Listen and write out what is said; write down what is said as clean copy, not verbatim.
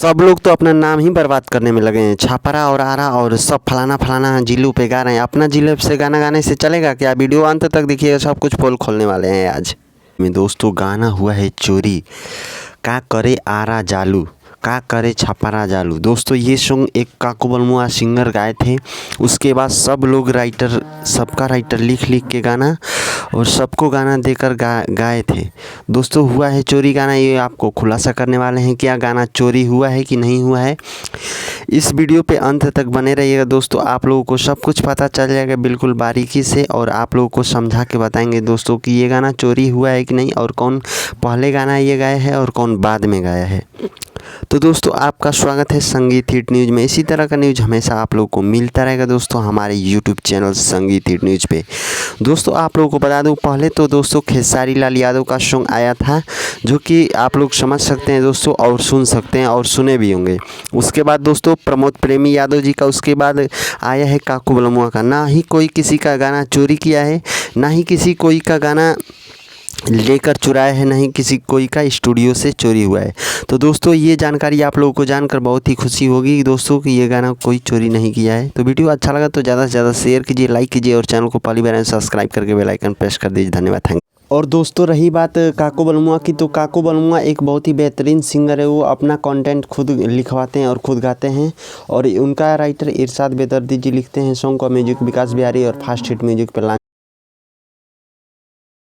सब लोग तो अपना नाम ही बर्बाद करने में लगे हैं। छापरा और आरा और सब फलाना फलाना जिलों पे गा रहे हैं। अपना जिले से गाना गाने से चलेगा क्या? वीडियो अंत तक देखिएगा, सब कुछ पोल खोलने वाले हैं आज में। दोस्तों गाना हुआ है चोरी, का करे आरा जालू, का करे छापरा जालू। दोस्तों ये सॉन्ग एक काकू बलमुआ सिंगर गाए थे। उसके बाद सब लोग राइटर, सबका राइटर लिख के गाना और सबको गाना देकर गाए थे। दोस्तों हुआ है चोरी गाना, ये आपको खुलासा करने वाले हैं क्या गाना चोरी हुआ है कि नहीं हुआ है। इस वीडियो पे अंत तक बने रहिएगा दोस्तों, आप लोगों को सब कुछ पता चल जाएगा बिल्कुल बारीकी से, और आप लोगों को समझा के बताएंगे दोस्तों कि ये गाना चोरी हुआ है कि नहीं, और कौन पहले गाना ये गाया है और कौन बाद में गाया है। तो दोस्तों आपका स्वागत है संगीत हिट न्यूज़ में। इसी तरह का न्यूज़ हमेशा आप लोगों को मिलता रहेगा दोस्तों हमारे यूट्यूब चैनल संगीत हिट न्यूज़ पे। दोस्तों आप लोगों को बता दूं, पहले तो दोस्तों खेसारी लाल यादव का सॉन्ग आया था, जो कि आप लोग समझ सकते हैं दोस्तों और सुन सकते हैं और सुने भी होंगे। उसके बाद दोस्तों प्रमोद प्रेमी यादव जी का उसके बाद आया है काकू बलमुआ का। ना ही कोई किसी का गाना चोरी किया है, ना ही किसी कोई का गाना लेकर चुराया है, नहीं किसी कोई का स्टूडियो से चोरी हुआ है। तो दोस्तों ये जानकारी आप लोगों को जानकर बहुत ही खुशी होगी दोस्तों कि ये गाना कोई चोरी नहीं किया है। तो वीडियो अच्छा लगा तो ज़्यादा से ज़्यादा शेयर कीजिए, लाइक कीजिए और चैनल को पहली बार सब्सक्राइब करके बेल आइकन प्रेस कर दीजिए। धन्यवाद, थैंक यू। और दोस्तों रही बात काकू बलमुआ की, तो काकू बलमुआ एक बहुत ही बेहतरीन सिंगर है। वो अपना कंटेंट खुद लिखवाते हैं और खुद गाते हैं, और उनका राइटर इरशाद बेदर्दी जी लिखते हैं। सॉन्ग का म्यूजिक विकास बिहारी और फास्ट हिट म्यूजिक पर